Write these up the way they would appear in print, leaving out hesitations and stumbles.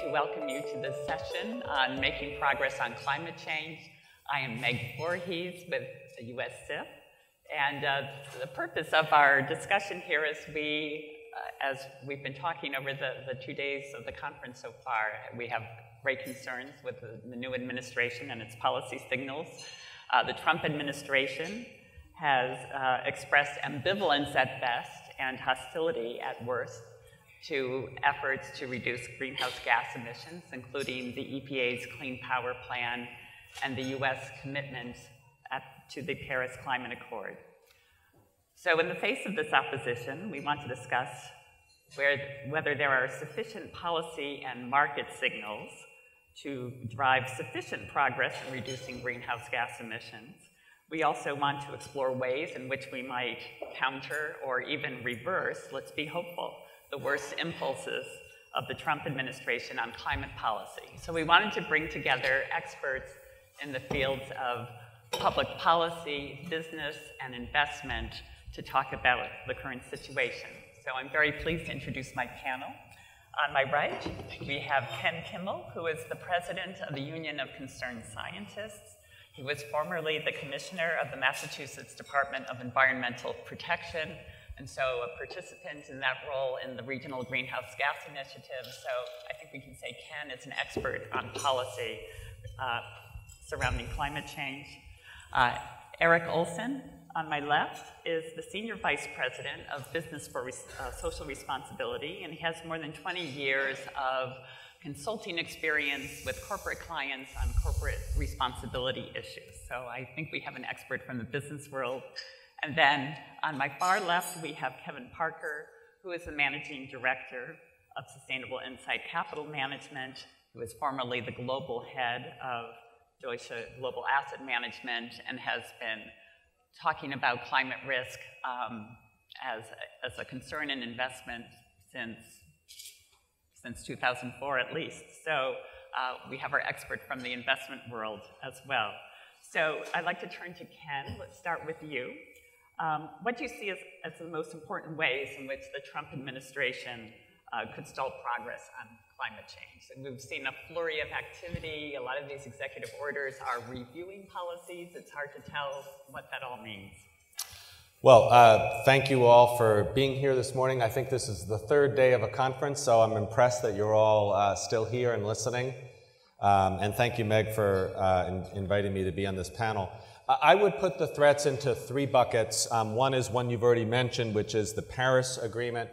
to welcome you to this session on making progress on climate change. I am Meg Voorhees with the US CIF, and the purpose of our discussion here is as we've been talking over the 2 days of the conference so far, we have great concerns with the new administration and its policy signals. The Trump administration has expressed ambivalence at best and hostility at worst to efforts to reduce greenhouse gas emissions, including the EPA's Clean Power Plan and the US commitment to the Paris Climate Accord. So in the face of this opposition, we want to discuss whether there are sufficient policy and market signals to drive sufficient progress in reducing greenhouse gas emissions. We also want to explore ways in which we might counter or even reverse, let's be hopeful, the worst impulses of the Trump administration on climate policy. So we wanted to bring together experts in the fields of public policy, business, and investment to talk about the current situation. So I'm very pleased to introduce my panel. On my right, we have Ken Kimmel, who is the president of the Union of Concerned Scientists. He was formerly the commissioner of the Massachusetts Department of Environmental Protection, and so a participant in that role in the Regional Greenhouse Gas Initiative. So I think we can say Ken is an expert on policy surrounding climate change. Eric Olson, on my left, is the Senior Vice President of Business for Social Responsibility, and he has more than 20 years of consulting experience with corporate clients on corporate responsibility issues. So I think we have an expert from the business world. And then on my far left, we have Kevin Parker, who is the Managing Director of Sustainable Insight Capital Management, who is formerly the global head of Deutsche Global Asset Management and has been talking about climate risk as a concern in investment since 2004 at least. So we have our expert from the investment world as well. So I'd like to turn to Ken. Let's start with you. What do you see as the most important ways in which the Trump administration could stall progress on climate change? And we've seen a flurry of activity. A lot of these executive orders are reviewing policies. It's hard to tell what that all means. Well, thank you all for being here this morning. I think this is the third day of a conference, so I'm impressed that you're all still here and listening. And thank you, Meg, for inviting me to be on this panel. I would put the threats into three buckets. One is one you've already mentioned, which is the Paris Agreement.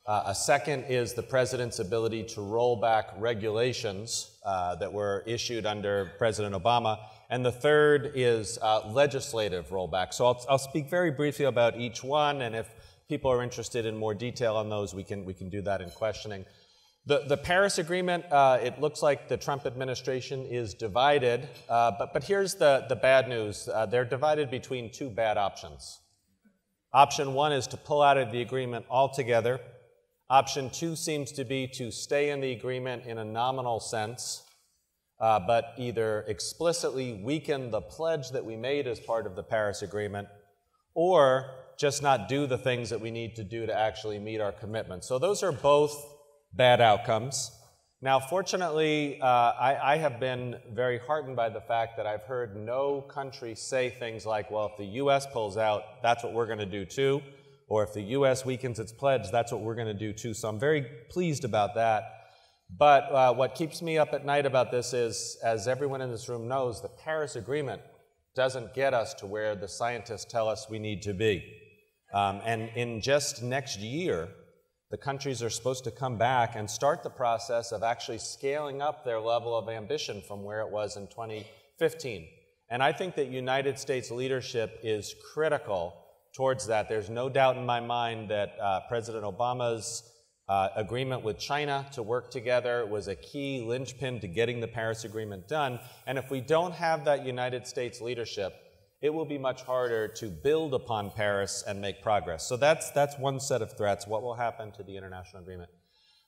A second is the president's ability to roll back regulations that were issued under President Obama. And the third is legislative rollback. So I'll speak very briefly about each one, and if people are interested in more detail on those, we can do that in questioning. The Paris Agreement, it looks like the Trump administration is divided, but here's the bad news. They're divided between two bad options. Option one is to pull out of the agreement altogether. Option two seems to be to stay in the agreement in a nominal sense, but either explicitly weaken the pledge that we made as part of the Paris Agreement, or just not do the things that we need to do to actually meet our commitment. So those are both bad outcomes. Now, fortunately, I have been very heartened by the fact that I've heard no country say things like, well, if the US pulls out, that's what we're going to do too, or if the US weakens its pledge, that's what we're going to do too. So I'm very pleased about that. But what keeps me up at night about this is, as everyone in this room knows, the Paris Agreement doesn't get us to where the scientists tell us we need to be. And in just next year, the countries are supposed to come back and start the process of actually scaling up their level of ambition from where it was in 2015. And I think that United States leadership is critical towards that. There's no doubt in my mind that President Obama's agreement with China to work together was a key linchpin to getting the Paris Agreement done. And if we don't have that United States leadership, it will be much harder to build upon Paris and make progress. So that's one set of threats. What will happen to the international agreement?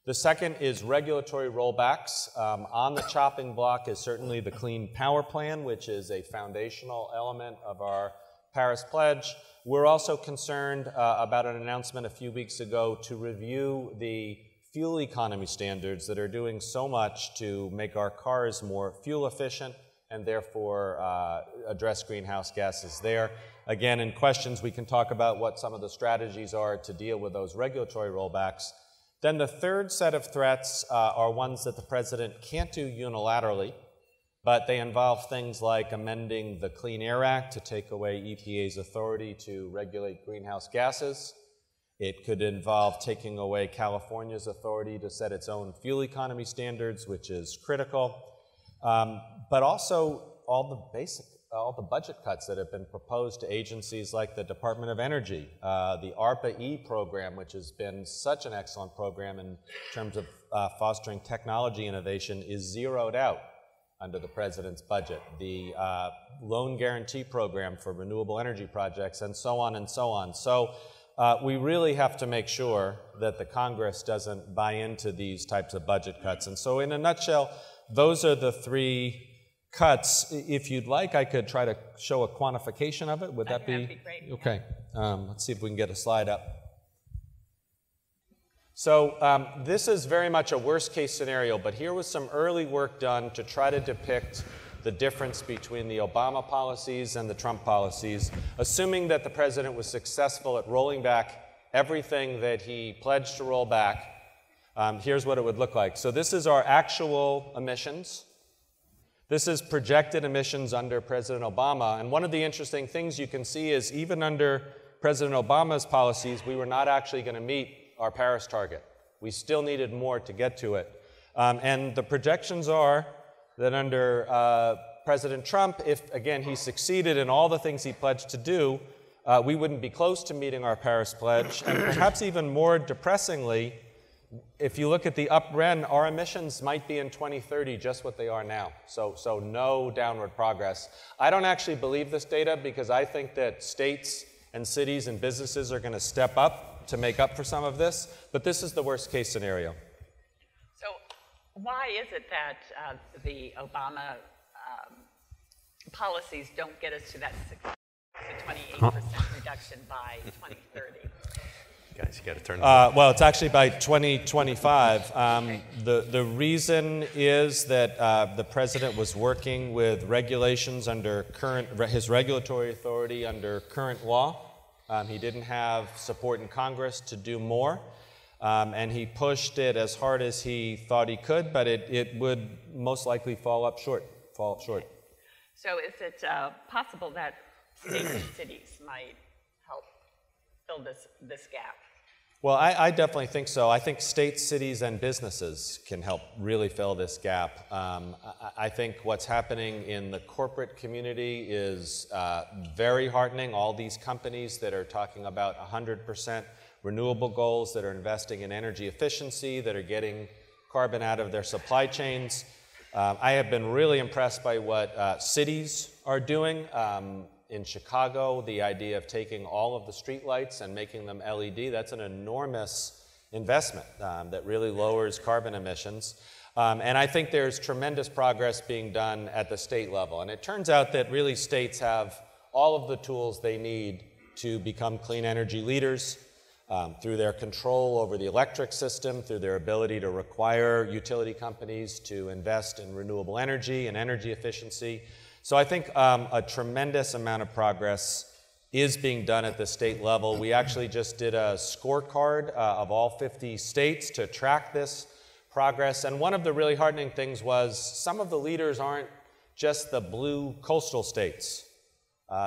The second is regulatory rollbacks. On the chopping block is certainly the Clean Power Plan, which is a foundational element of our Paris Pledge. We're also concerned about an announcement a few weeks ago to review the fuel economy standards that are doing so much to make our cars more fuel efficient and therefore address greenhouse gases there. Again, in questions, we can talk about what some of the strategies are to deal with those regulatory rollbacks. Then the third set of threats are ones that the president can't do unilaterally, but they involve things like amending the Clean Air Act to take away EPA's authority to regulate greenhouse gases. It could involve taking away California's authority to set its own fuel economy standards, which is critical. But also all the budget cuts that have been proposed to agencies like the Department of Energy. The ARPA-E program, which has been such an excellent program in terms of fostering technology innovation, is zeroed out under the president's budget. The loan guarantee program for renewable energy projects, and so on and so on. So we really have to make sure that the Congress doesn't buy into these types of budget cuts. And so in a nutshell, those are the three cuts. If you'd like, I could try to show a quantification of it. Would that be? That'd be great. Okay. Let's see if we can get a slide up. So this is very much a worst case scenario, but here was some early work done to try to depict the difference between the Obama policies and the Trump policies, assuming that the president was successful at rolling back everything that he pledged to roll back. Here's what it would look like. So this is our actual emissions. This is projected emissions under President Obama. And one of the interesting things you can see is even under President Obama's policies, we were not actually going to meet our Paris target. We still needed more to get to it. And the projections are that under President Trump, if, again, he succeeded in all the things he pledged to do, we wouldn't be close to meeting our Paris pledge. And perhaps even more depressingly, if you look at the upper end, our emissions might be in 2030 just what they are now. So no downward progress. I don't actually believe this data because I think that states and cities and businesses are going to step up to make up for some of this, but this is the worst case scenario. So why is it that the Obama policies don't get us to that 28% reduction by 2030? Guys, you got to turn. Well, it's actually by 2025. The reason is that the president was working with regulations under his regulatory authority under current law. He didn't have support in Congress to do more, and he pushed it as hard as he thought he could, but it would most likely fall up short. So is it possible that states and cities might help fill this gap? Well, I definitely think so. I think states, cities, and businesses can help really fill this gap. I think what's happening in the corporate community is very heartening. All these companies that are talking about 100% renewable goals, that are investing in energy efficiency, that are getting carbon out of their supply chains. I have been really impressed by what cities are doing. In Chicago, the idea of taking all of the streetlights and making them LED, that's an enormous investment that really lowers carbon emissions. And I think there's tremendous progress being done at the state level. And it turns out that really states have all of the tools they need to become clean energy leaders through their control over the electric system, through their ability to require utility companies to invest in renewable energy and energy efficiency. So I think a tremendous amount of progress is being done at the state level. We actually just did a scorecard of all 50 states to track this progress. And one of the really heartening things was some of the leaders aren't just the blue coastal states.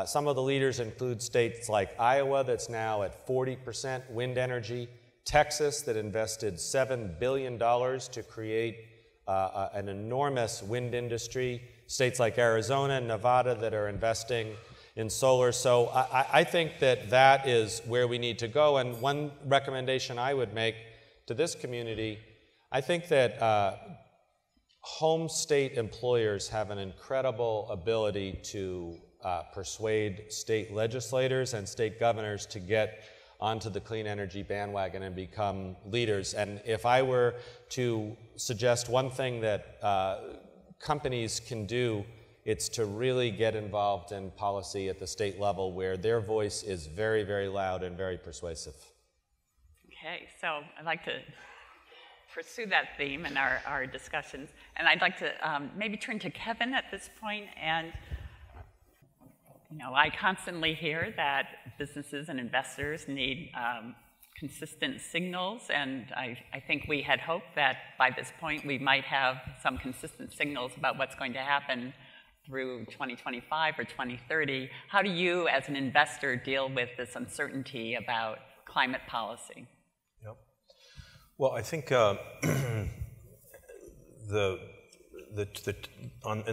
Some of the leaders include states like Iowa, that's now at 40% wind energy, Texas, that invested $7 billion to create an enormous wind industry, states like Arizona and Nevada that are investing in solar. So I think that is where we need to go. And one recommendation I would make to this community, I think that home state employers have an incredible ability to persuade state legislators and state governors to get onto the clean energy bandwagon and become leaders. And if I were to suggest one thing that companies can do, it's to really get involved in policy at the state level where their voice is very, very loud and very persuasive. Okay, so I'd like to pursue that theme in our discussions. And I'd like to maybe turn to Kevin at this point. And, you know, I constantly hear that businesses and investors need consistent signals. And I think we had hoped that by this point we might have some consistent signals about what's going to happen through 2025 or 2030. How do you, as an investor, deal with this uncertainty about climate policy? Yep. Well, I think in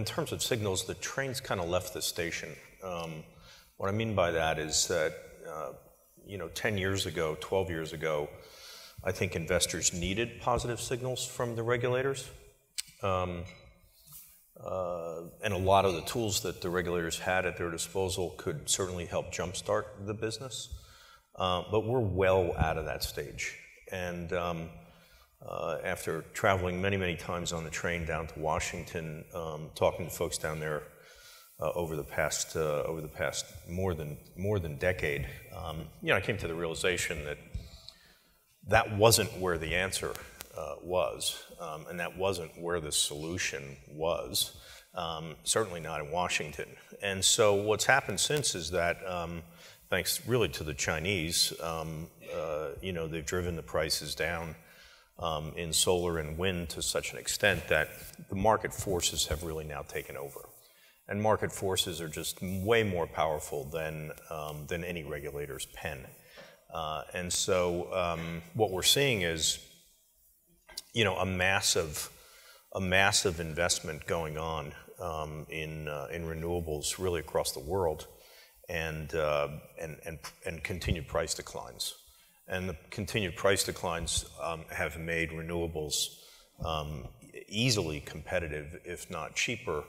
terms of signals, the train's kind of left the station. What I mean by that is that, 10 years ago, 12 years ago, I think investors needed positive signals from the regulators. And a lot of the tools that the regulators had at their disposal could certainly help jumpstart the business. But we're well out of that stage. And after traveling many, many times on the train down to Washington, talking to folks down there over the past more than decade, I came to the realization that that wasn't where the answer was, and that wasn't where the solution was, certainly not in Washington. And so what's happened since is that, thanks really to the Chinese, they've driven the prices down in solar and wind to such an extent that the market forces have really now taken over. And market forces are just way more powerful than any regulator's pen. And so what we're seeing is, a massive investment going on in renewables really across the world, and continued price declines. And the continued price declines have made renewables easily competitive, if not cheaper,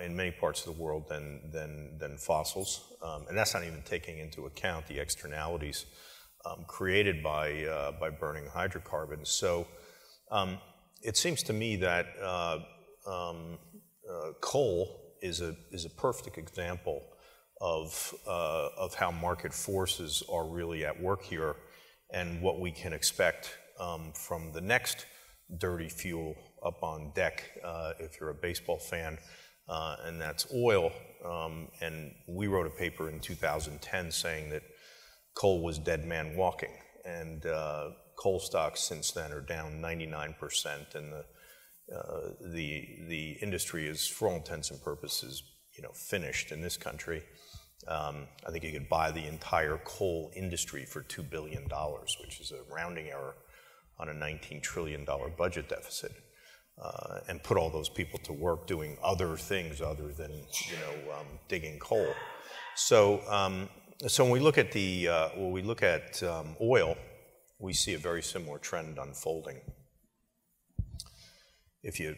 in many parts of the world than fossils. And that's not even taking into account the externalities created by burning hydrocarbons. So it seems to me that coal is a perfect example of how market forces are really at work here, and what we can expect from the next dirty fuel up on deck, if you're a baseball fan, and that's oil. And we wrote a paper in 2010 saying that coal was dead man walking, and coal stocks since then are down 99%, and the industry is, for all intents and purposes, finished in this country. I think you could buy the entire coal industry for $2 billion, which is a rounding error on a $19 trillion budget deficit, and put all those people to work doing other things other than digging coal. So when we look at oil, we see a very similar trend unfolding. If you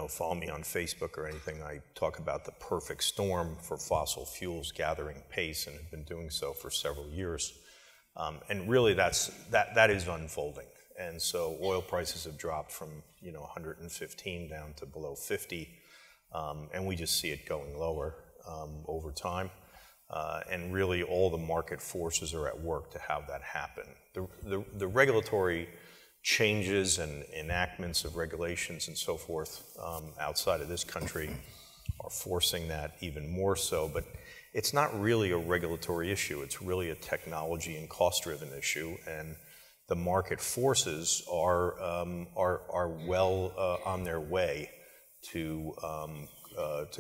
follow me on Facebook or anything, I talk about the perfect storm for fossil fuels gathering pace, and have been doing so for several years. And really, that is unfolding. And so oil prices have dropped from 115 down to below 50, and we just see it going lower over time. And really, all the market forces are at work to have that happen. The regulatory changes and enactments of regulations and so forth outside of this country are forcing that even more so. But it's not really a regulatory issue. It's really a technology and cost-driven issue. And the market forces are well on their way to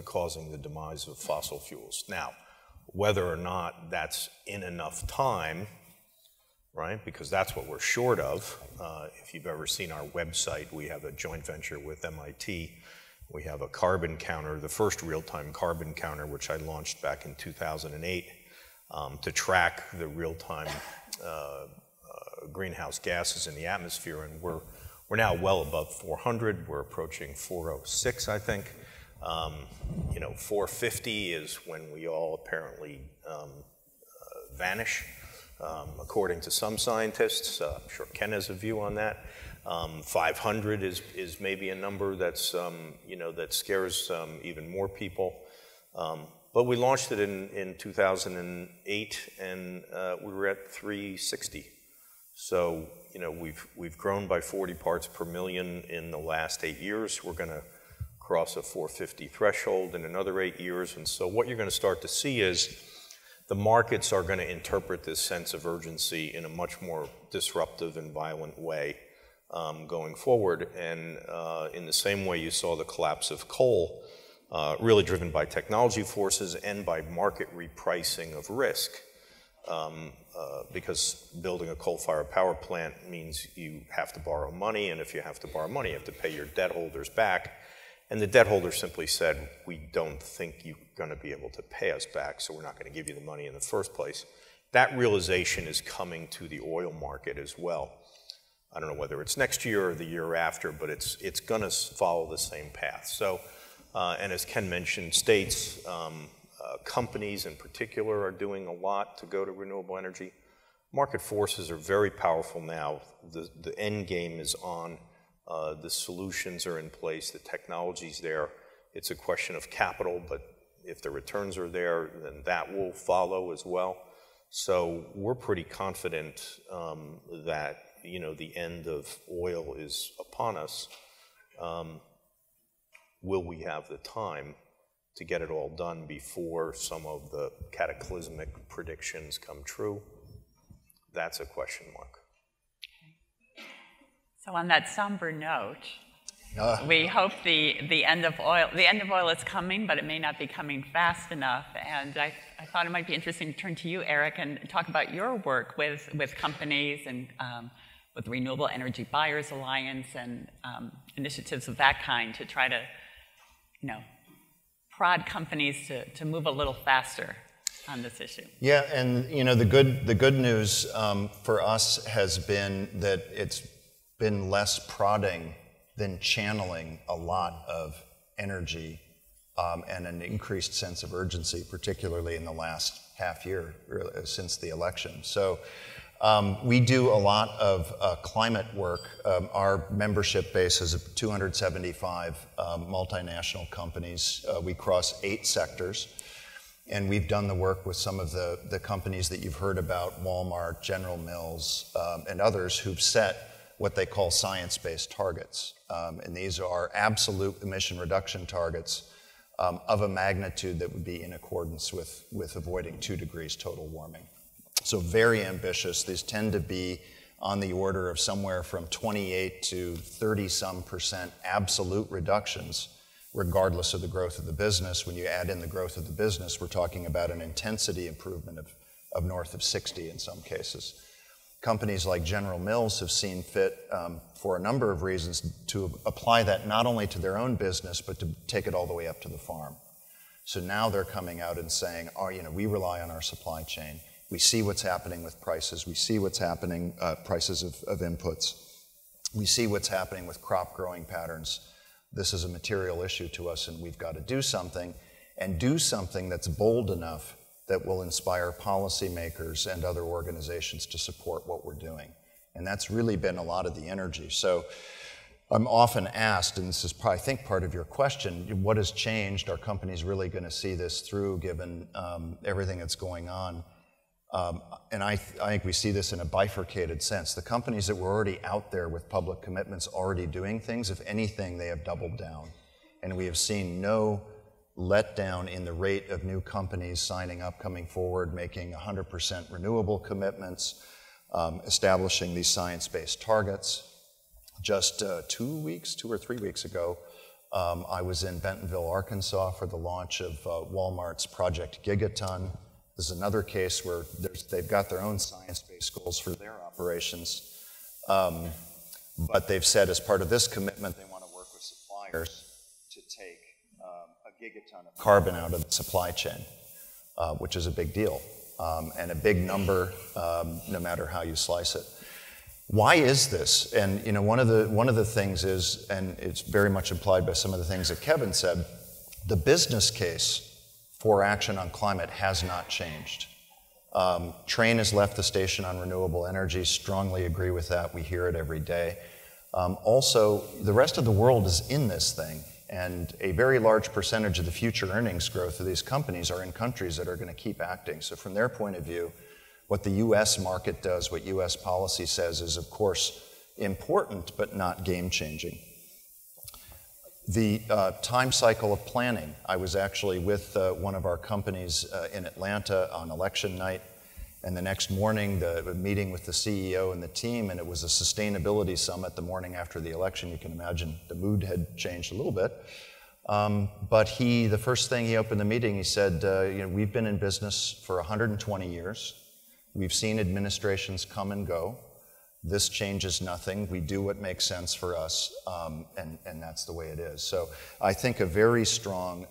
causing the demise of fossil fuels. Now, whether or not that's in enough time, right? Because that's what we're short of. If you've ever seen our website, we have a joint venture with MIT. We have a carbon counter, the first real-time carbon counter, which I launched back in 2008 to track the real-time greenhouse gases in the atmosphere. And we're now well above 400. We're approaching 406, I think. 450 is when we all apparently vanish. According to some scientists, I'm sure Ken has a view on that. 500 is maybe a number that's that scares even more people. But we launched it in 2008, and we were at 360. So, we've grown by 40 parts per million in the last 8 years. We're going to cross a 450 threshold in another 8 years. And so what you're going to start to see is the markets are going to interpret this sense of urgency in a much more disruptive and violent way going forward. And in the same way you saw the collapse of coal, really driven by technology forces and by market repricing of risk, because building a coal-fired power plant means you have to borrow money, and if you have to borrow money, you have to pay your debt holders back. And the debt holders simply said, we don't think you're going to be able to pay us back, so we're not going to give you the money in the first place. That realization is coming to the oil market as well. I don't know whether it's next year or the year after, but it's going to follow the same path. So, and as Ken mentioned, states, companies in particular are doing a lot to go to renewable energy. Market forces are very powerful now. The end game is on. The solutions are in place, the technology's there. It's a question of capital, but if the returns are there, then that will follow as well. So we're pretty confident that the end of oil is upon us. Will we have the time to get it all done before some of the cataclysmic predictions come true? That's a question mark. So on that somber note, we hope the end of oil is coming, but it may not be coming fast enough. And I thought it might be interesting to turn to you, Eric, and talk about your work with companies and with the Renewable Energy Buyers Alliance and initiatives of that kind to try to, prod companies to move a little faster on this issue. Yeah, and the good news for us has been that it's been less prodding than channeling a lot of energy and an increased sense of urgency, particularly in the last half year since the election. So we do a lot of climate work. Our membership base is 275 multinational companies. We cross 8 sectors. And we've done the work with some of the companies that you've heard about, Walmart, General Mills, and others who've set what they call science-based targets. And these are absolute emission reduction targets of a magnitude that would be in accordance with avoiding 2 degrees total warming. So very ambitious. These tend to be on the order of somewhere from 28 to 30-some% absolute reductions, regardless of the growth of the business. When you add in the growth of the business, we're talking about an intensity improvement of north of 60 in some cases. Companies like General Mills have seen fit, for a number of reasons, to apply that not only to their own business, but to take it all the way up to the farm. So now they're coming out and saying, we rely on our supply chain. We see what's happening with prices. We see what's happening, prices of inputs. We see what's happening with crop growing patterns. This is a material issue to us, and we've got to do something, and do something that's bold enough that will inspire policymakers and other organizations to support what we're doing. And that's really been a lot of the energy. So I'm often asked, and this is probably, I think, part of your question, what has changed? Are companies really going to see this through given everything that's going on? And I think we see this in a bifurcated sense. The companies that were already out there with public commitments already doing things, if anything, they have doubled down. And we have seen no letdown in the rate of new companies signing up, coming forward, making 100% renewable commitments, establishing these science-based targets. Just 2 or 3 weeks ago, I was in Bentonville, Arkansas for the launch of Walmart's Project Gigaton. This is another case where they've got their own science-based goals for their operations, but they've said as part of this commitment they want to work with suppliers to take a gigaton of carbon out of the supply chain, which is a big deal, and a big number no matter how you slice it. Why is this? And one of the things is, and it's very much implied by some of the things that Kevin said, the business case for action on climate has not changed. Train has left the station on renewable energy, strongly agree with that, we hear it every day. Also, the rest of the world is in this thing, and a very large percentage of the future earnings growth of these companies are in countries that are going to keep acting. So from their point of view, What the US market does, what US policy says is, of course, important, but not game-changing. The time cycle of planning. I was actually with one of our companies in Atlanta on election night, and the next morning, the meeting with the CEO and the team, and it was a sustainability summit the morning after the election. You can imagine the mood had changed a little bit. But the first thing he opened the meeting, he said, we've been in business for 120 years. We've seen administrations come and go. This changes nothing. We do what makes sense for us, and that's the way it is. So I think a very strong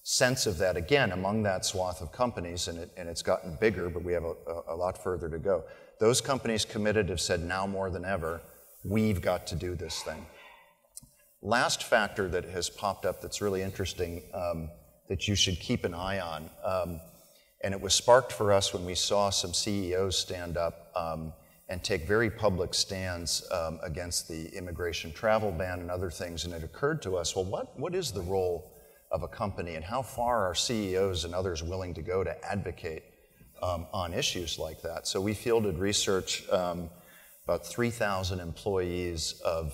sense of that, again, among that swath of companies, and it's gotten bigger, but we have a lot further to go. Those companies committed have said now more than ever, we've got to do this thing. Last factor that has popped up that's really interesting that you should keep an eye on, and it was sparked for us when we saw some CEOs stand up and take very public stands against the immigration travel ban and other things, and it occurred to us, well, what is the role of a company, and how far are CEOs and others willing to go to advocate on issues like that? So we fielded research, about 3,000 employees of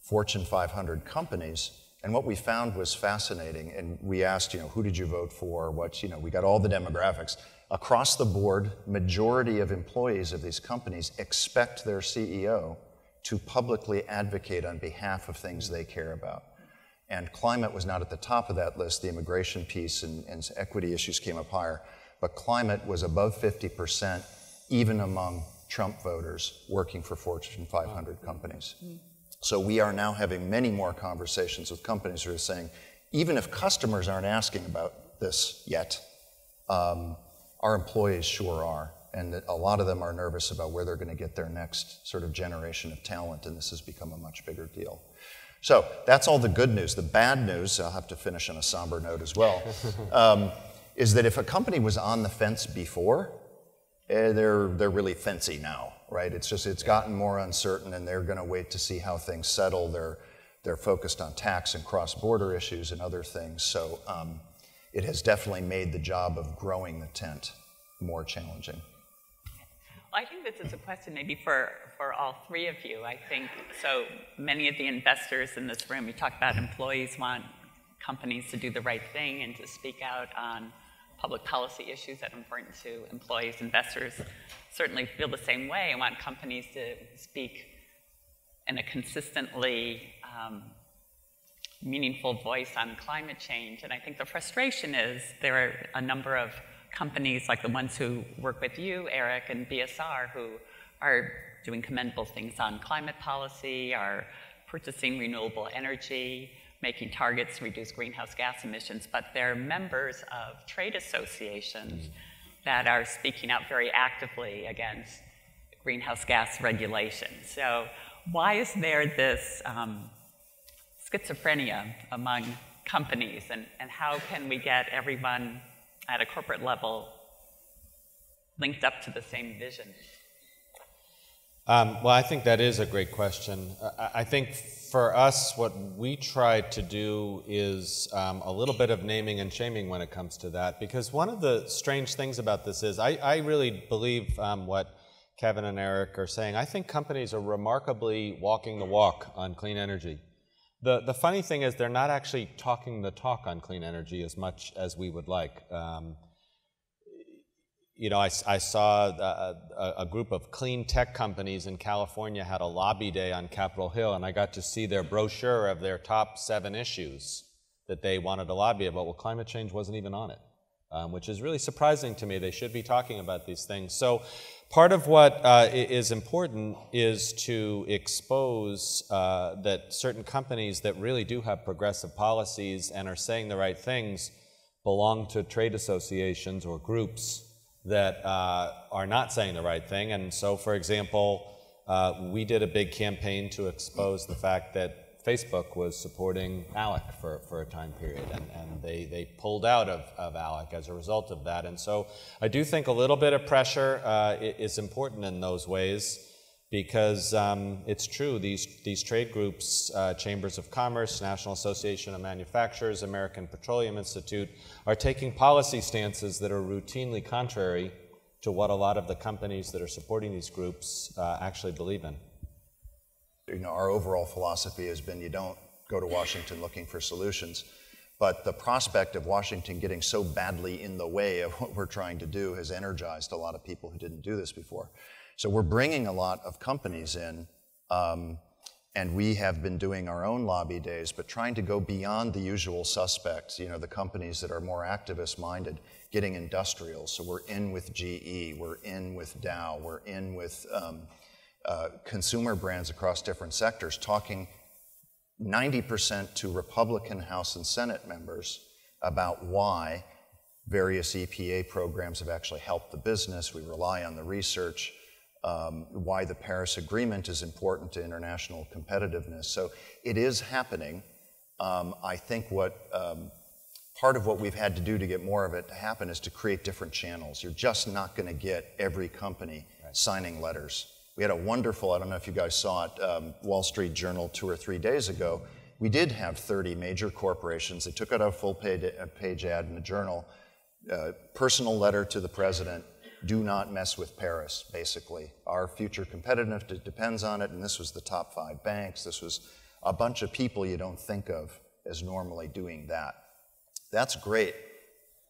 Fortune 500 companies, and what we found was fascinating. And we asked, who did you vote for? We got all the demographics. Across the board, majority of employees of these companies expect their CEO to publicly advocate on behalf of things they care about. And climate was not at the top of that list. The immigration piece and equity issues came up higher. But climate was above 50%, even among Trump voters working for Fortune 500 companies. So we are now having many more conversations with companies who are saying, even if customers aren't asking about this yet, our employees sure are. And that a lot of them are nervous about where they're going to get their next sort of generation of talent, and this has become a much bigger deal. So that's all the good news. The bad news, I'll have to finish on a somber note as well, is that if a company was on the fence before, they're really fancy now, right? It's gotten more uncertain, and they're going to wait to see how things settle. They're focused on tax and cross-border issues and other things. So it has definitely made the job of growing the tent more challenging. Well, I think this is a question maybe for all three of you. I think so many of the investors in this room, you talk about employees want companies to do the right thing and to speak out on public policy issues that are important to employees. Investors certainly feel the same way and want companies to speak in a consistently meaningful voice on climate change. And I think the frustration is there are a number of companies like the ones who work with you, Eric, and BSR, who are doing commendable things on climate policy, are purchasing renewable energy, making targets to reduce greenhouse gas emissions, but they're members of trade associations that are speaking out very actively against greenhouse gas regulation. So why is there this schizophrenia among companies, and how can we get everyone at a corporate level linked up to the same vision? Well, I think that is a great question. I think for us, what we try to do is a little bit of naming and shaming when it comes to that, because one of the strange things about this is I really believe what Kevin and Eric are saying. I think companies are remarkably walking the walk on clean energy. The funny thing is they're not actually talking the talk on clean energy as much as we would like. I saw a group of clean tech companies in California had a lobby day on Capitol Hill, and I got to see their brochure of their top 7 issues that they wanted to lobby about. Well, climate change wasn't even on it, which is really surprising to me. They should be talking about these things. So part of what is important is to expose that certain companies that really do have progressive policies and are saying the right things belong to trade associations or groups that are not saying the right thing. And so, for example, we did a big campaign to expose the fact that Facebook was supporting ALEC for a time period, and they pulled out of ALEC as a result of that. And so I do think a little bit of pressure is important in those ways, because it's true, these trade groups, Chambers of Commerce, National Association of Manufacturers, American Petroleum Institute, are taking policy stances that are routinely contrary to what a lot of the companies that are supporting these groups actually believe in. You know, our overall philosophy has been you don't go to Washington looking for solutions, but the prospect of Washington getting so badly in the way of what we're trying to do has energized a lot of people who didn't do this before. So we're bringing a lot of companies in, and we have been doing our own lobby days, but trying to go beyond the usual suspects, you know, the companies that are more activist-minded, getting industrials. So we're in with GE, we're in with Dow, we're in with consumer brands across different sectors, talking 90% to Republican House and Senate members about why various EPA programs have actually helped the business. We rely on the research, why the Paris Agreement is important to international competitiveness. So it is happening. I think part of what we've had to do to get more of it to happen is to create different channels. You're just not going to get every company signing letters. We had a wonderful, I don't know if you guys saw it, Wall Street Journal 2 or 3 days ago. We did have 30 major corporations. They took out a full-page ad in the Journal, personal letter to the president, do not mess with Paris, basically. Our future competitiveness depends on it, and this was the top 5 banks. This was a bunch of people you don't think of as normally doing that. That's great,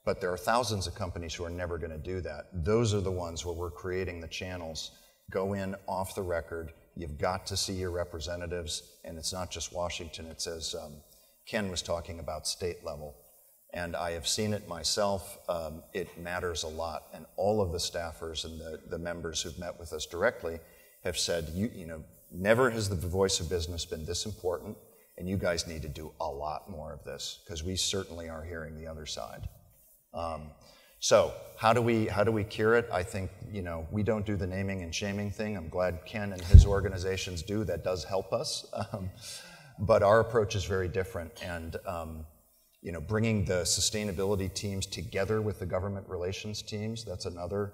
but there are thousands of companies who are never going to do that. Those are the ones where we're creating the channels. Go in off the record. You've got to see your representatives, and it's not just Washington. It's as Ken was talking about, state level. And I have seen it myself. It matters a lot. And all of the staffers and the members who've met with us directly have said, you know, never has the voice of business been this important, and you guys need to do a lot more of this, because we certainly are hearing the other side. So how do we cure it? I think, you know, we don't do the naming and shaming thing. I'm glad Ken and his organizations do. That does help us. But our approach is very different. And, you know, bringing the sustainability teams together with the government relations teams, that's another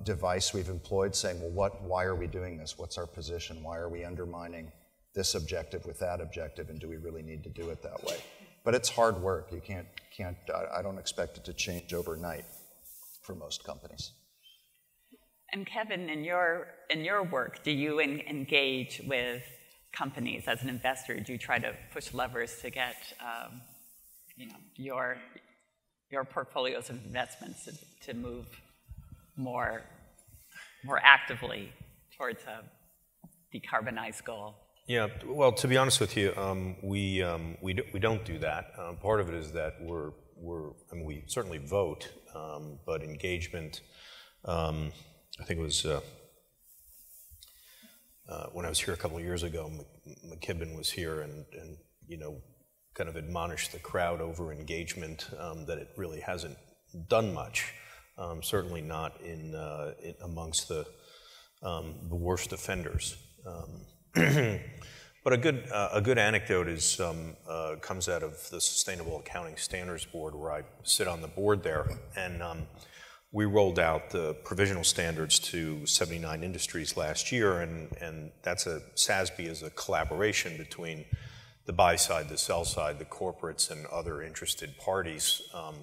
device we've employed, saying, well, why are we doing this? What's our position? Why are we undermining this objective with that objective? And do we really need to do it that way? But it's hard work. You can't. I don't expect it to change overnight for most companies. And Kevin, in your work, do you engage with companies as an investor? Do you try to push levers to get you know, your portfolios of investments to move more actively towards a decarbonized goal? Yeah, well, to be honest with you, we don't do that. Part of it is that I mean, we certainly vote, but engagement, I think it was when I was here a couple of years ago, McKibben was here and you know, kind of admonished the crowd over engagement, that it really hasn't done much, certainly not in amongst the worst offenders. But a good anecdote is comes out of the Sustainable Accounting Standards Board, where I sit on the board there, and we rolled out the provisional standards to 79 industries last year, and SASB is a collaboration between the buy side, the sell side, the corporates, and other interested parties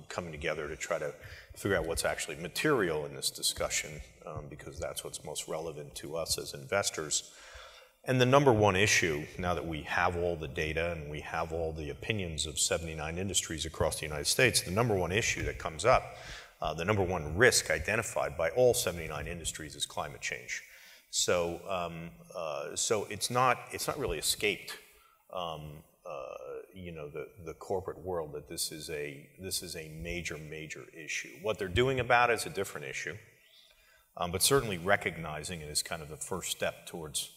coming together to try to figure out what's actually material in this discussion, because that's what's most relevant to us as investors. And the number one issue, now that we have all the data and we have all the opinions of 79 industries across the United States, the number one issue that comes up, the number one risk identified by all 79 industries is climate change. So, so it's not really escaped, you know, the corporate world that this is a major issue. What they're doing about it is a different issue, but certainly recognizing it is kind of the first step towards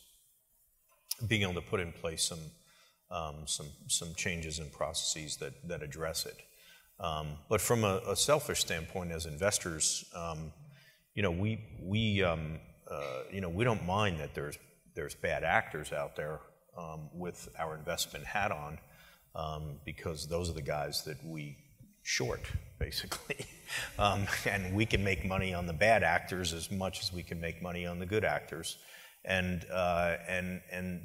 being able to put in place some changes and processes that address it. But from a selfish standpoint, as investors, you know, we don't mind that there's bad actors out there with our investment hat on, because those are the guys that we short, basically, and we can make money on the bad actors as much as we can make money on the good actors. And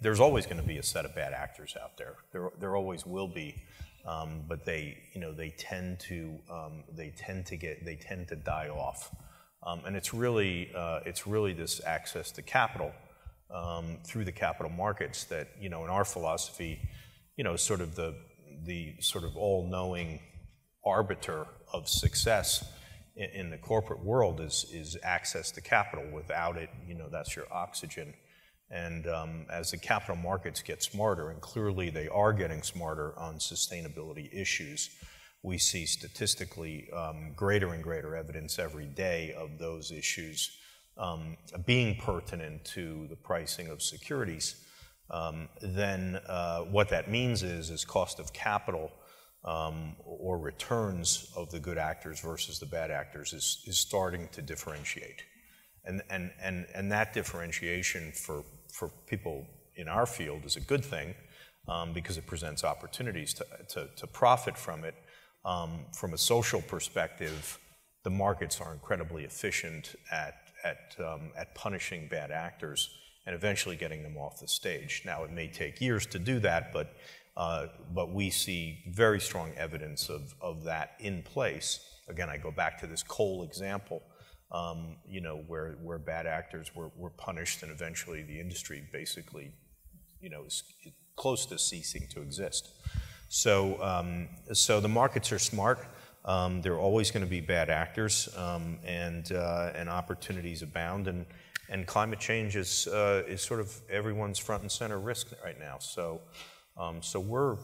there's always going to be a set of bad actors out there. There always will be, but they tend to die off And it's really this access to capital through the capital markets that, in our philosophy, sort of the sort of all-knowing arbiter of success in the corporate world is access to capital. Without it, that's your oxygen. And as the capital markets get smarter, and clearly they are getting smarter on sustainability issues, we see statistically greater and greater evidence every day of those issues being pertinent to the pricing of securities. Then what that means is cost of capital or returns of the good actors versus the bad actors is starting to differentiate. And that differentiation for people in our field is a good thing because it presents opportunities to profit from it. From a social perspective, the markets are incredibly efficient at punishing bad actors and eventually getting them off the stage. Now, it may take years to do that, but we see very strong evidence of that in place. Again, I go back to this coal example, where bad actors were punished, and eventually the industry basically, is close to ceasing to exist. So the markets are smart. There are always going to be bad actors, and opportunities abound. And climate change is sort of everyone's front and center risk right now. So we're,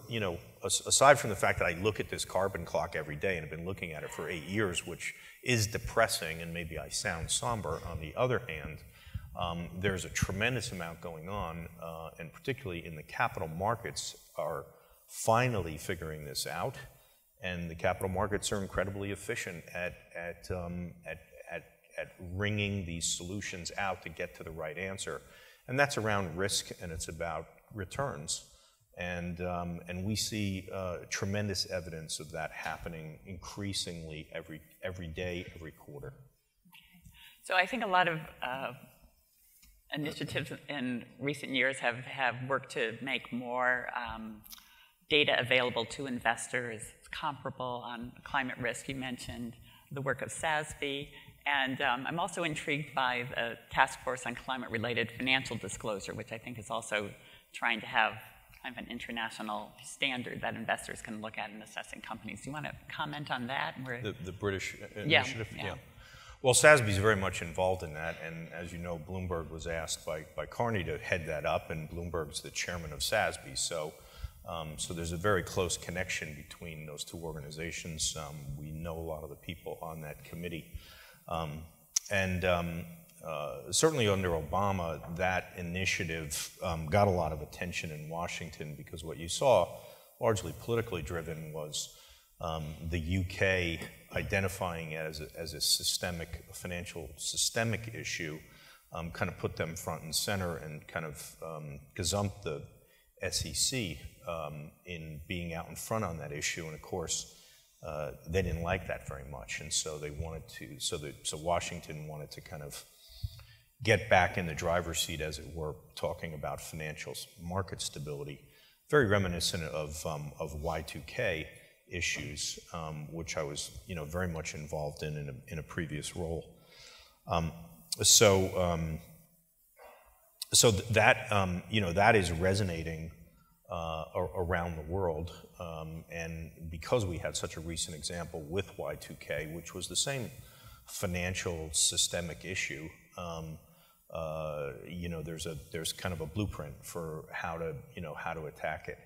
aside from the fact that I look at this carbon clock every day and have been looking at it for 8 years, which is depressing, and maybe I sound somber. On the other hand, there's a tremendous amount going on, and particularly in the capital markets are finally figuring this out. And the capital markets are incredibly efficient at wringing these solutions out to get to the right answer. And that's around risk, and it's about returns. And we see tremendous evidence of that happening increasingly every day, every quarter. So I think a lot of initiatives in recent years have worked to make more data available to investors, comparable on climate risk. You mentioned the work of SASB. And I'm also intrigued by the Task Force on Climate-Related Financial Disclosure, which I think is also trying to have kind of an international standard that investors can look at in assessing companies. Do you want to comment on that? The British initiative? Yeah. Well, SASB is very much involved in that, and as you know, Bloomberg was asked by Carney to head that up, and Bloomberg's the chairman of SASB. So there's a very close connection between those two organizations. We know a lot of the people on that committee. Certainly under Obama, that initiative got a lot of attention in Washington because what you saw, largely politically driven, was the UK identifying as a systemic issue, kind of put them front and center and kind of gazumped the SEC in being out in front on that issue. And of course, they didn't like that very much, and so they wanted to. So Washington wanted to kind of get back in the driver's seat, as it were, talking about financial market stability, very reminiscent of Y2K issues, which I was, very much involved in a previous role. So that that is resonating around the world, and because we had such a recent example with Y2K, which was the same financial systemic issue, there's kind of a blueprint for how to attack it,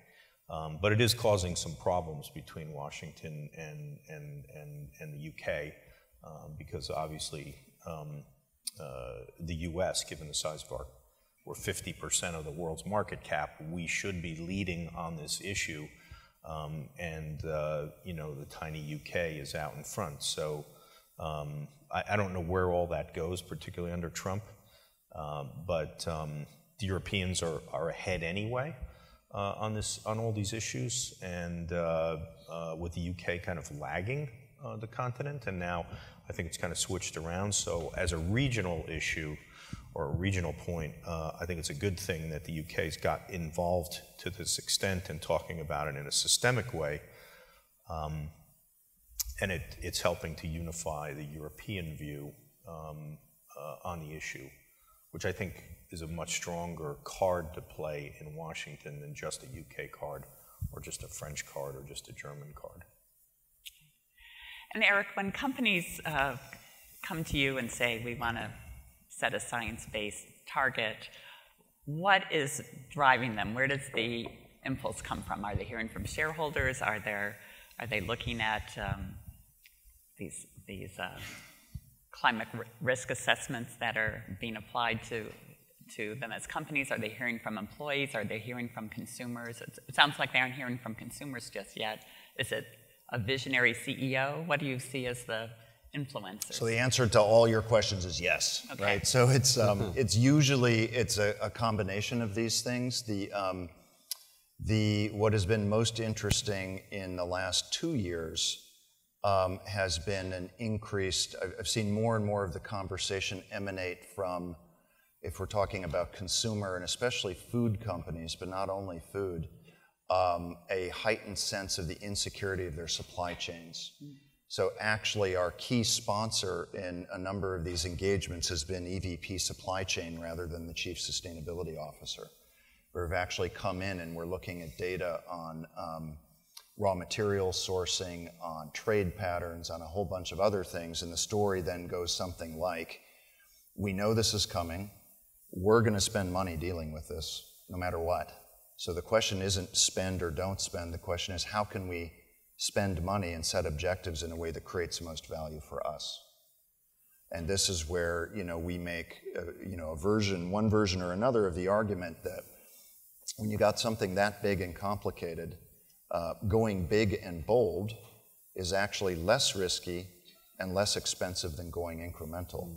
but it is causing some problems between Washington and the UK, because obviously the US, given the size of we're 50% of the world's market cap, we should be leading on this issue, and the tiny UK is out in front. So I don't know where all that goes, particularly under Trump, but the Europeans are ahead anyway on all these issues, and with the UK kind of lagging the continent, and now I think it's kind of switched around. So as a regional issue, or a regional point, I think it's a good thing that the UK's got involved to this extent and talking about it in a systemic way, and it's helping to unify the European view on the issue, which I think is a much stronger card to play in Washington than just a UK card or just a French card or just a German card. And Eric, when companies come to you and say, we want to set a science-based target, what is driving them? Where does the impulse come from? Are they hearing from shareholders? Are they looking at these climate risk assessments that are being applied to them as companies? Are they hearing from employees? Are they hearing from consumers? It sounds like they aren't hearing from consumers just yet. Is it a visionary CEO? What do you see as the influencers? So the answer to all your questions is yes, okay. right? So it's usually a combination of these things. What has been most interesting in the last 2 years has been an increased. I've seen more and more of the conversation emanate from, if we're talking about consumer and especially food companies, but not only food, a heightened sense of the insecurity of their supply chains. So actually our key sponsor in a number of these engagements has been EVP Supply Chain rather than the Chief Sustainability Officer. We've actually come in and we're looking at data on raw material sourcing, on trade patterns, on a whole bunch of other things, and the story then goes something like, we know this is coming, we're going to spend money dealing with this no matter what. So the question isn't spend or don't spend, the question is how can we spend money and set objectives in a way that creates the most value for us. And this is where, we make, one version or another of the argument that when you got something that big and complicated, going big and bold is actually less risky and less expensive than going incremental.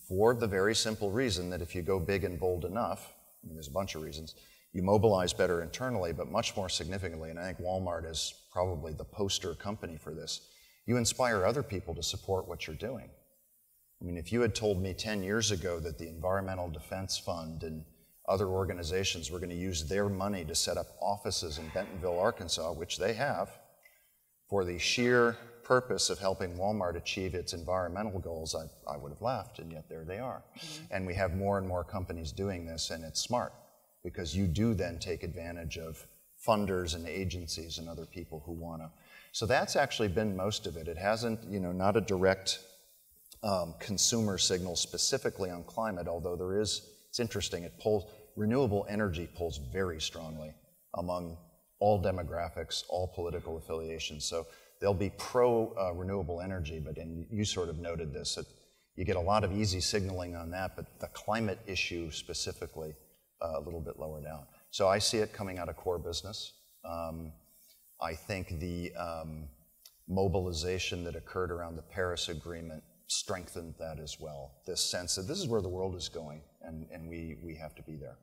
For the very simple reason that if you go big and bold enough, there's a bunch of reasons, you mobilize better internally, but much more significantly, and I think Walmart is probably the poster company for this, you inspire other people to support what you're doing. I mean, if you had told me 10 years ago that the Environmental Defense Fund and other organizations were going to use their money to set up offices in Bentonville, Arkansas, which they have, for the sheer purpose of helping Walmart achieve its environmental goals, I would have laughed, and yet there they are. And we have more and more companies doing this, and it's smart, because you do then take advantage of funders and agencies and other people who want to. So that's actually been most of it. It hasn't, not a direct consumer signal specifically on climate, although there is, it's interesting, renewable energy pulls very strongly among all demographics, all political affiliations. So they'll be pro-renewable energy, but you sort of noted this, that you get a lot of easy signaling on that, but the climate issue specifically, a little bit lower down. So I see it coming out of core business. I think the mobilization that occurred around the Paris Agreement strengthened that as well. This sense that this is where the world is going, and we have to be there.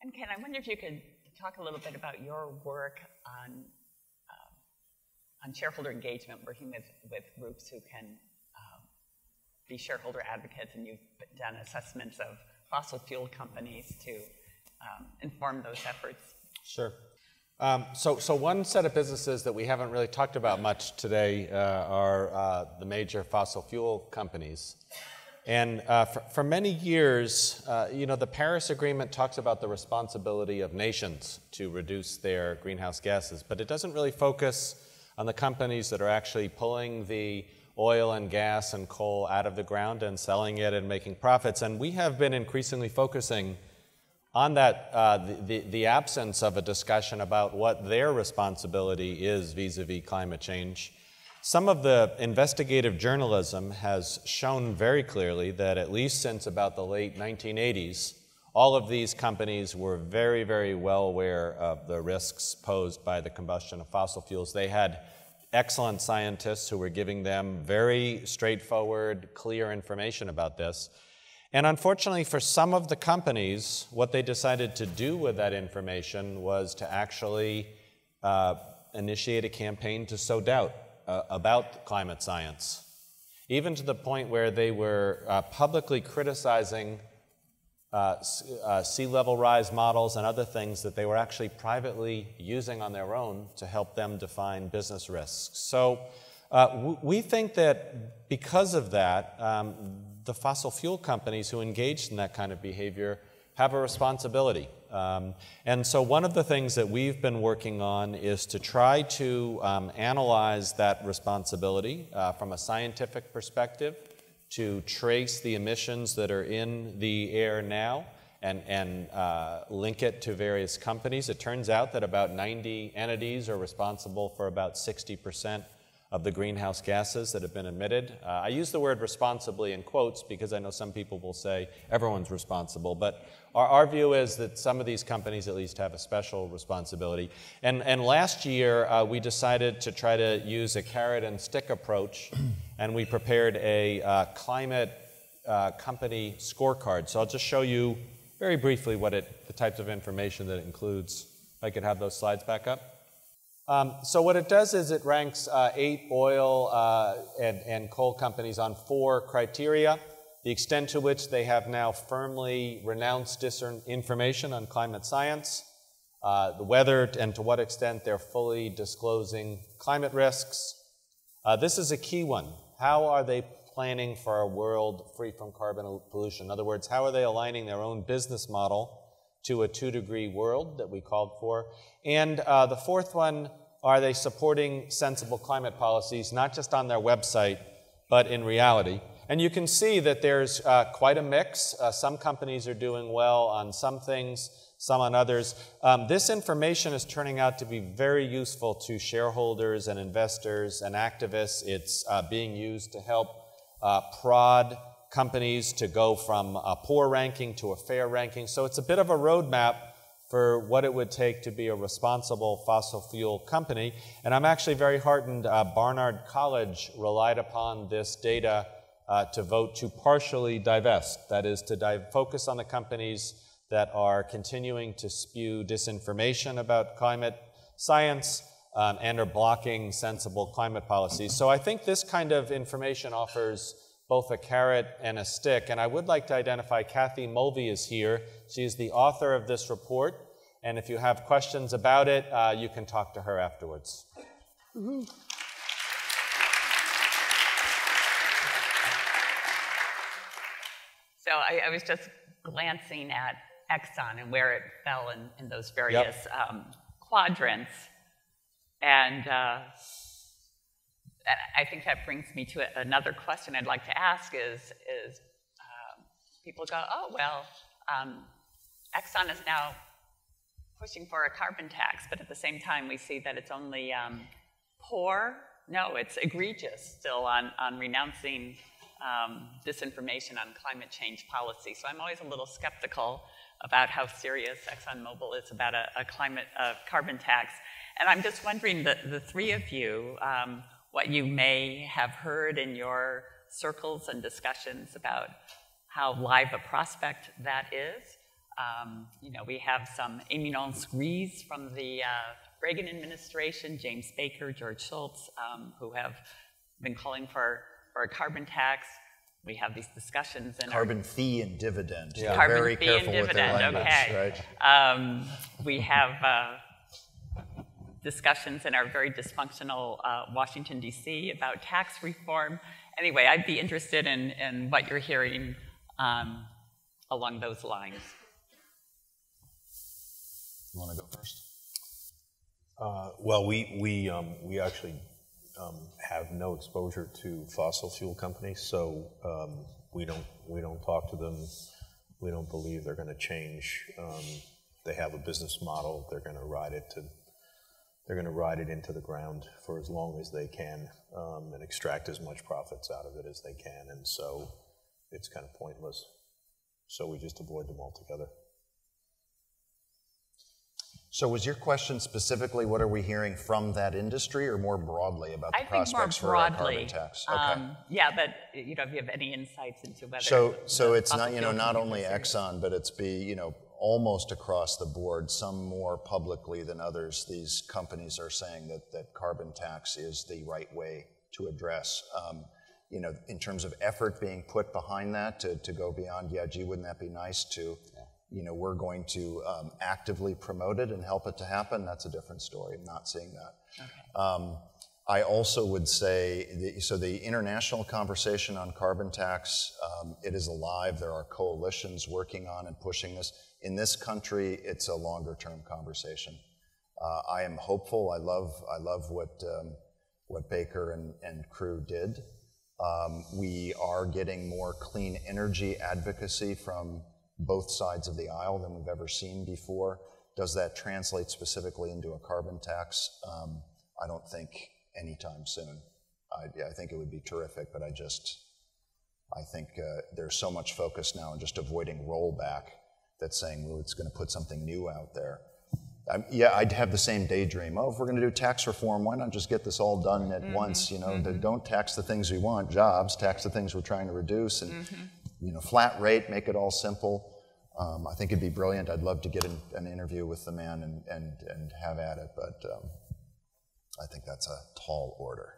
And Ken, I wonder if you could talk a little bit about your work on shareholder engagement, working with groups who can be shareholder advocates, and you've done assessments of fossil fuel companies to inform those efforts. Sure. So one set of businesses that we haven't really talked about much today are the major fossil fuel companies. And for many years, the Paris Agreement talks about the responsibility of nations to reduce their greenhouse gases, but it doesn't really focus on the companies that are actually pulling the oil and gas and coal out of the ground and selling it and making profits. And we have been increasingly focusing on that, the absence of a discussion about what their responsibility is vis-a-vis climate change. Some of the investigative journalism has shown very clearly that at least since about the late 1980s, all of these companies were very, very well aware of the risks posed by the combustion of fossil fuels. They had excellent scientists who were giving them very straightforward, clear information about this. And unfortunately for some of the companies, what they decided to do with that information was to actually initiate a campaign to sow doubt about climate science, even to the point where they were publicly criticizing sea level rise models and other things that they were actually privately using on their own to help them define business risks. So We think that because of that, the fossil fuel companies who engaged in that kind of behavior have a responsibility. And so one of the things that we've been working on is to try to analyze that responsibility from a scientific perspective, to trace the emissions that are in the air now and link it to various companies. It turns out that about 90 entities are responsible for about 60% of the greenhouse gases that have been emitted. I use the word responsibly in quotes because I know some people will say everyone's responsible, but our view is that some of these companies at least have a special responsibility. And last year, we decided to try to use a carrot and stick approach, and we prepared a climate company scorecard. So I'll just show you very briefly the types of information that it includes. If I could have those slides back up. So what it does is it ranks 8 oil and coal companies on 4 criteria: the extent to which they have now firmly renounced disinformation on climate science, whether and to what extent they're fully disclosing climate risks. This is a key one. How are they planning for a world free from carbon pollution? In other words, how are they aligning their own business model to a 2-degree world that we called for? And the fourth one, are they supporting sensible climate policies, not just on their website, but in reality? And you can see that there's quite a mix. Some companies are doing well on some things, some on others. This information is turning out to be very useful to shareholders and investors and activists. It's being used to help prod companies to go from a poor ranking to a fair ranking. So it's a bit of a roadmap for what it would take to be a responsible fossil fuel company. And I'm actually very heartened. Barnard College relied upon this data to vote to partially divest. That is, to focus on the companies that are continuing to spew disinformation about climate science and are blocking sensible climate policies. So I think this kind of information offers both a carrot and a stick. And I would like to identify Kathy Mulvey is here. She is the author of this report. And if you have questions about it, you can talk to her afterwards. Mm-hmm. So I was just glancing at Exxon and where it fell in those various quadrants. And I think that brings me to another question I'd like to ask is people go, oh, well, Exxon is now pushing for a carbon tax, but at the same time we see that it's only poor. No, it's egregious still on renouncing disinformation on climate change policy. So I'm always a little skeptical about how serious ExxonMobil is about a carbon tax. And I'm just wondering, the three of you, what you may have heard in your circles and discussions about how live a prospect that is. You know, we have some éminence grise from the Reagan administration, James Baker, George Shultz, who have been calling for a carbon tax. We have these discussions in carbon fee and dividend. Yeah. Carbon very fee careful and with their dividend, language, okay. right? We have discussions in our very dysfunctional Washington, D.C. about tax reform. Anyway, I'd be interested in what you're hearing along those lines. You want to go first? Well, we actually have no exposure to fossil fuel companies, so we don't talk to them. We don't believe they're going to change. They have a business model. They're going to ride it into the ground for as long as they can and extract as much profits out of it as they can. And so it's kind of pointless. So we just avoid them altogether. So was your question specifically what are we hearing from that industry, or more broadly about the prospects for a carbon tax? Okay. Yeah, but you know, if you have any insights into whether so it's not, you know, not only Exxon, but it's almost across the board, some more publicly than others, these companies are saying that carbon tax is the right way to address. You know, in terms of effort being put behind that to go beyond, yeah, gee, wouldn't that be nice to, you know, we're going to actively promote it and help it to happen, that's a different story. I'm not seeing that. Okay. I also would say, so the international conversation on carbon tax, it is alive. There are coalitions working on and pushing this. In this country, it's a longer-term conversation. I am hopeful. I love what Baker and crew did. We are getting more clean energy advocacy from both sides of the aisle than we've ever seen before. Does that translate specifically into a carbon tax? I don't think anytime soon. I think it would be terrific, but I think there's so much focus now on just avoiding rollback that's saying, well, it's going to put something new out there. Yeah, I'd have the same daydream. Oh, if we're going to do tax reform, why not just get this all done at once? You know, don't tax the things we want, jobs, tax the things we're trying to reduce, and you know, flat rate, make it all simple. I think it'd be brilliant. I'd love to get an interview with the man and have at it, but I think that's a tall order.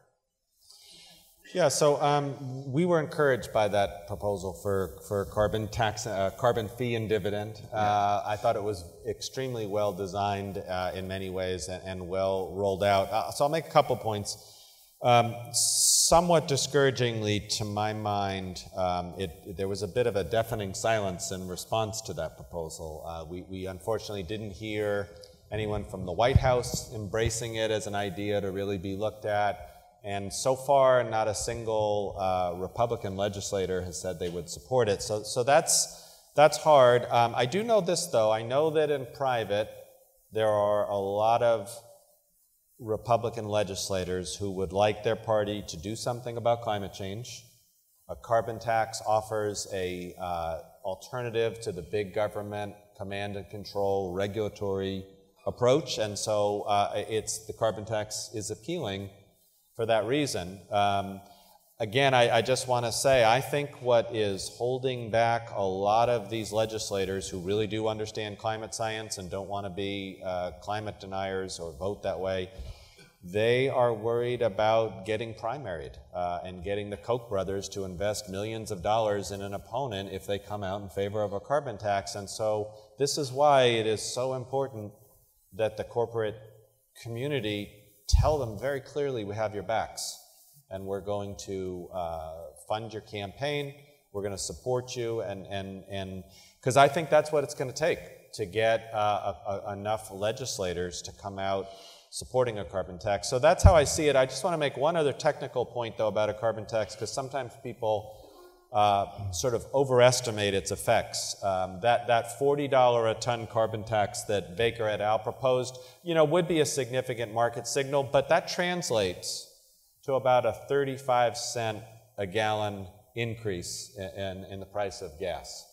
Yeah, so we were encouraged by that proposal for carbon tax, carbon fee and dividend. I thought it was extremely well designed in many ways and well rolled out. So I'll make a couple points. Somewhat discouragingly, to my mind, there was a bit of a deafening silence in response to that proposal. We unfortunately didn't hear anyone from the White House embracing it as an idea to really be looked at. And so far, not a single Republican legislator has said they would support it. So that's hard. I do know this, though. I know that in private, there are a lot of Republican legislators who would like their party to do something about climate change. A carbon tax offers a alternative to the big government command and control regulatory approach, and so the carbon tax is appealing for that reason. Again, I just want to say, I think what is holding back a lot of these legislators who really do understand climate science and don't want to be climate deniers or vote that way, they are worried about getting primaried and getting the Koch brothers to invest millions of dollars in an opponent if they come out in favor of a carbon tax. And so this is why it is so important that the corporate community tell them very clearly, we have your backs, and we're going to fund your campaign, we're going to support you, and because I think that's what it's going to take to get enough legislators to come out supporting a carbon tax. So that's how I see it. I just want to make one other technical point, though, about a carbon tax, because sometimes people sort of overestimate its effects. That $40 a ton carbon tax that Baker et al. Proposed, would be a significant market signal, but that translates to about a 35-cent a gallon increase in the price of gas.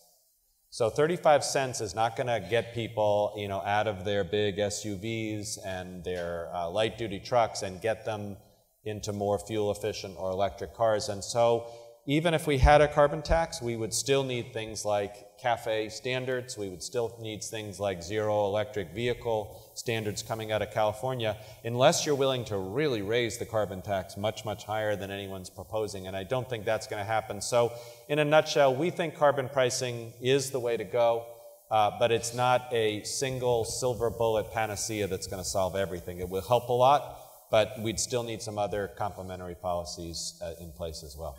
So 35 cents is not going to get people, out of their big SUVs and their light-duty trucks and get them into more fuel-efficient or electric cars. And so even if we had a carbon tax, we would still need things like CAFE standards. We would still need things like zero electric vehicle standards coming out of California, unless you're willing to really raise the carbon tax much, much higher than anyone's proposing. And I don't think that's going to happen. So in a nutshell, we think carbon pricing is the way to go, but it's not a single silver bullet panacea that's going to solve everything. It will help a lot, but we'd still need some other complementary policies in place as well.